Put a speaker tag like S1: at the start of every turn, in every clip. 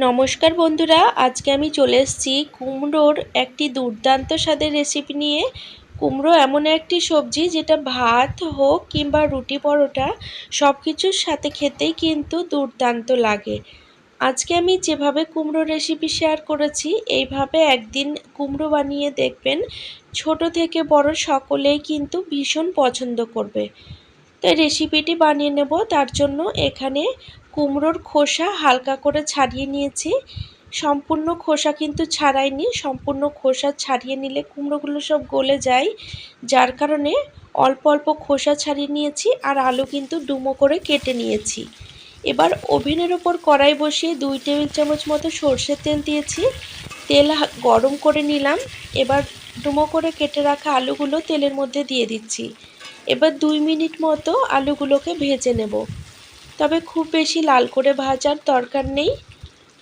S1: নমস্কার বন্ধুরা, আজকে আমি চলে এসেছি কুমড়োর একটি দুর্দান্ত স্বাদের রেসিপি নিয়ে। কুমড়ো এমন একটি সবজি যেটা ভাত হোক কিংবা রুটি পরোটা সব কিছুর সাথে খেতেই কিন্তু দুর্দান্ত লাগে। আজকে আমি যেভাবে কুমড়ো রেসিপি শেয়ার করেছি এইভাবে একদিন কুমড়ো বানিয়ে দেখবেন, ছোট থেকে বড় সকলেই কিন্তু ভীষণ পছন্দ করবে। তো রেসিপিটি বানিয়ে নেব, তার জন্য এখানে কুমড়োর খোসা হালকা করে ছাড়িয়ে নিয়েছি। সম্পূর্ণ খোসা কিন্তু ছাড়াইনি, সম্পূর্ণ খোসা ছাড়িয়ে নিলে কুমড়োগুলো সব গলে যায়, যার কারণে অল্প অল্প খোসা ছাড়িয়ে নিয়েছি। আর আলু কিন্তু ডুমো করে কেটে নিয়েছি। এবার ওভেনের ওপর কড়াই বসিয়ে 2 টেবিল চামচ মতো সরষের তেল দিয়েছি। তেল গরম করে নিলাম। এবার ডুমো করে কেটে রাখা আলুগুলো তেলের মধ্যে দিয়ে দিচ্ছি। এবার 2 মিনিট মতো আলুগুলোকে ভেজে নেব, তবে খুব বেশি লাল করে ভাজার দরকার নেই।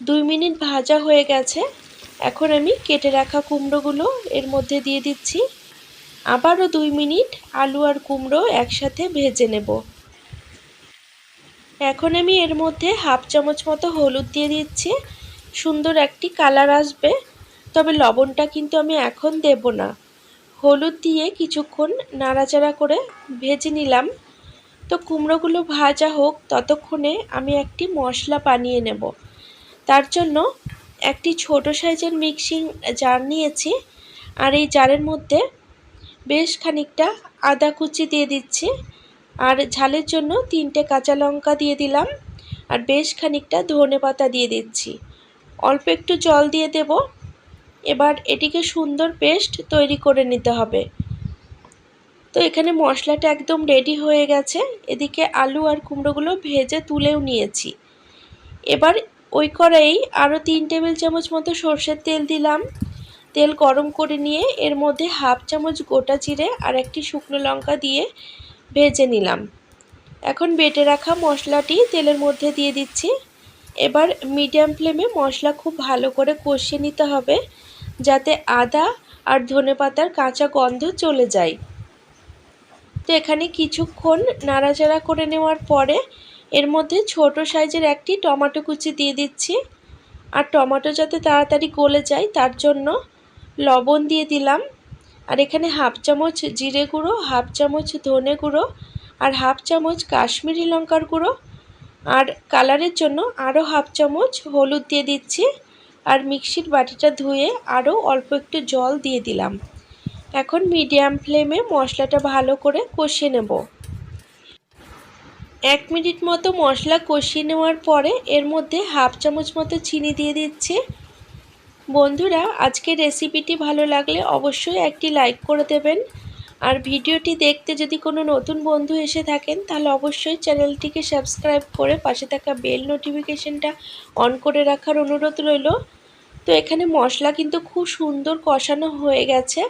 S1: 2 মিনিট ভাজা হয়ে গেছে। এখন আমি কেটে রাখা কুমড়োগুলো এর মধ্যে দিয়ে দিচ্ছি। আবারও 2 মিনিট আলু আর কুমড়ো একসাথে ভেজে নেব। এখন আমি এর মধ্যে হাফ চামচ মতো হলুদ দিয়ে দিচ্ছি, সুন্দর একটি কালার আসবে। তবে লবণটা কিন্তু আমি এখন দেব না। হলুদ দিয়ে কিছুক্ষণ নাড়াচাড়া করে ভেজে নিলাম। তো কুমড়োগুলো ভাজা হোক, ততক্ষণে আমি একটি মশলা বানিয়ে নেব। তার জন্য একটি ছোট সাইজের মিক্সিং জার নিয়েছি, আর এই জারের মধ্যে বেশ খানিকটা আদা কুচি দিয়ে দিচ্ছি, আর ঝালের জন্য 3টে কাঁচা লঙ্কা দিয়ে দিলাম, আর বেশ খানিকটা ধনেপাতা দিয়ে দিচ্ছি। অল্প একটু জল দিয়ে দেব। এবার এটিকে সুন্দর পেস্ট তৈরি করে নিতে হবে। তো এখানে মশলাটা একদম রেডি হয়ে গেছে। এদিকে আলু আর কুমড়োগুলো ভেজে তুলেও নিয়েছি। এবার ওই কড়াইয়ে আরও 3 টেবিল চামচ মতো সরষের তেল দিলাম। তেল গরম করে নিয়ে এর মধ্যে হাফ চামচ গোটা জিরে আর একটি শুকনো লঙ্কা দিয়ে ভেজে নিলাম। এখন বেটে রাখা মশলাটি তেলের মধ্যে দিয়ে দিচ্ছি। এবার মিডিয়াম ফ্লেমে মশলা খুব ভালো করে কষিয়ে নিতে হবে, যাতে আদা আর ধনেপাতার কাঁচা গন্ধ চলে যায়। তো এখানে কিছুক্ষণ নাড়াচাড়া করে নেওয়ার পরে এর মধ্যে ছোট সাইজের একটি টমেটো কুচি দিয়ে দিচ্ছি। আর টমেটো যাতে তাড়াতাড়ি গলে যায় তার জন্য লবণ দিয়ে দিলাম। আর এখানে হাফ চামচ জিরে গুঁড়ো, হাফ চামচ ধনে গুঁড়ো আর হাফ চামচ কাশ্মীরি লঙ্কার গুঁড়ো, আর কালারের জন্য আরও হাফ চামচ হলুদ দিয়ে দিচ্ছি। আর মিক্সির বাটিটা ধুয়ে আরও অল্প একটু জল দিয়ে দিলাম। এখন মিডিয়াম ফ্লেমে মশলাটা ভালো করে কষিয়ে নেব। 1 মিনিট মতো মশলা কষিয়ে নেওয়ার পরে এর মধ্যে হাফ চামচ মতো চিনি দিয়ে দিচ্ছি। বন্ধুরা, আজকের রেসিপিটি ভালো লাগলে অবশ্যই একটি লাইক করে দেবেন। আর ভিডিওটি দেখতে যদি কোনো নতুন বন্ধু এসে থাকেন তাহলে অবশ্যই চ্যানেলটিকে সাবস্ক্রাইব করে পাশে থাকা বেল নোটিফিকেশনটা অন করে রাখার অনুরোধ রইল। তো এখানে মশলা কিন্তু খুব সুন্দর কষানো হয়ে গেছে।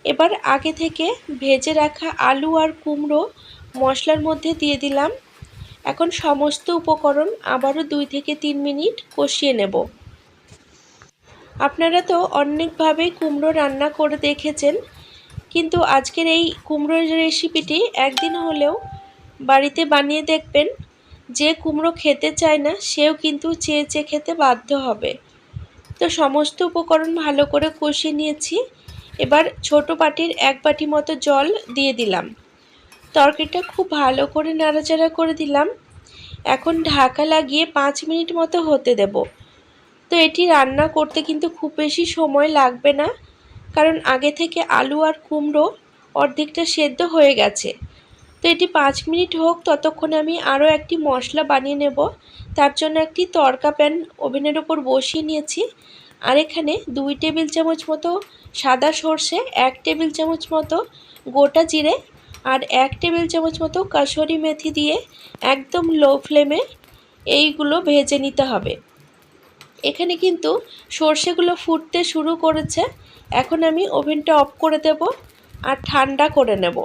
S1: এবার আগে থেকে ভেজে রাখা আলু আর কুমড়ো মশলার মধ্যে দিয়ে দিলাম। এখন সমস্ত উপকরণ আবারও 2 থেকে 3 মিনিট কষিয়ে নেব। আপনারা তো অনেকভাবেই কুমড়ো রান্না করে দেখেছেন, কিন্তু আজকের এই কুমড়োর রেসিপিটি একদিন হলেও বাড়িতে বানিয়ে দেখবেন। যে কুমড়ো খেতে চায় না সেও কিন্তু চেয়ে চেয়ে খেতে বাধ্য হবে। তো সমস্ত উপকরণ ভালো করে কষিয়ে নিয়েছি। এবার ছোট বাটির 1 বাটি মতো জল দিয়ে দিলাম। তরকারিটা খুব ভালো করে নাড়াচাড়া করে দিলাম। এখন ঢাকা লাগিয়ে 5 মিনিট মতো হতে দেব। তো এটি রান্না করতে কিন্তু খুব বেশি সময় লাগবে না, কারণ আগে থেকে আলু আর কুমড়ো অর্ধেকটা সেদ্ধ হয়ে গেছে। তো এটি 5 মিনিট হোক, ততক্ষণে আমি আরও একটি মশলা বানিয়ে নেব। তার জন্য একটি তড়কা প্যান ওভেনের ওপর বসিয়ে নিয়েছি। আর এখানে 2 টেবিল চামচ মতো সাদা সর্ষে, 1 টেবিল চামচ মতো গোটা জিরে আর 1 টেবিল চামচ মতো কাসুরি মেথি দিয়ে একদম লো ফ্লেমে এইগুলো ভেজে নিতে হবে। এখানে কিন্তু সর্ষেগুলো ফুটতে শুরু করেছে। এখন আমি ওভেনটা অফ করে দেব আর ঠান্ডা করে নেব।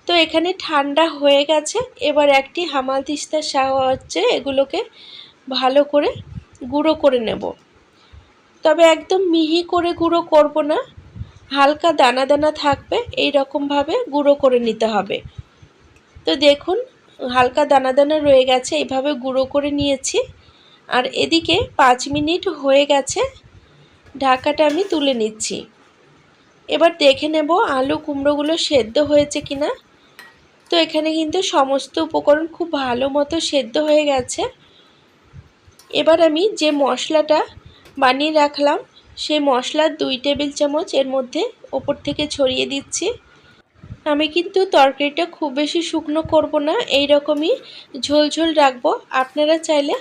S1: তো এখানে ঠান্ডা হয়ে গেছে। এবার একটি হামালদিস্তার সাহায্যে এগুলোকে ভালো করে গুঁড়ো করে নেব। তবে একদম মিহি করে গুঁড়ো করব না, হালকা দানা দানা থাকবে, এই রকমভাবে গুঁড়ো করে নিতে হবে। তো দেখুন হালকা দানা দানা রয়ে গেছে, এইভাবে গুঁড়ো করে নিয়েছি। আর এদিকে 5 মিনিট হয়ে গেছে, ঢাকাটা আমি তুলে নিচ্ছি। এবার দেখে নেব আলু কুমড়োগুলো সেদ্ধ হয়েছে কিনা। তো এখানে কিন্তু সমস্ত উপকরণ খুব ভালো মতো সেদ্ধ হয়ে গেছে। এবার আমি যে মশলাটা বানিয়ে রাখলাম সেই মশলার 2 টেবিল চামচ এর মধ্যে ওপর থেকে ছড়িয়ে দিচ্ছি। আমি কিন্তু তরকারিটা খুব বেশি শুকনো করব না, এই রকমই ঝোল রাখবো। আপনারা চাইলে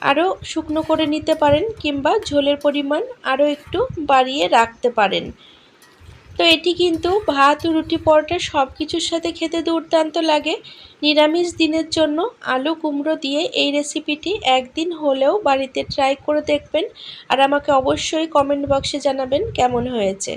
S1: আরও শুকনো করে নিতে পারেন কিংবা ঝোলের পরিমাণ আরও একটু বাড়িয়ে রাখতে পারেন। তো এটি কিন্তু ভাত, রুটি, পরোটা সব কিছুর সাথে খেতে দুর্দান্ত লাগে। নিরামিষ দিনের জন্য আলু কুমড়ো দিয়ে এই রেসিপিটি একদিন হলেও বাড়িতে ট্রাই করে দেখবেন আর আমাকে অবশ্যই কমেন্ট বক্সে জানাবেন কেমন হয়েছে।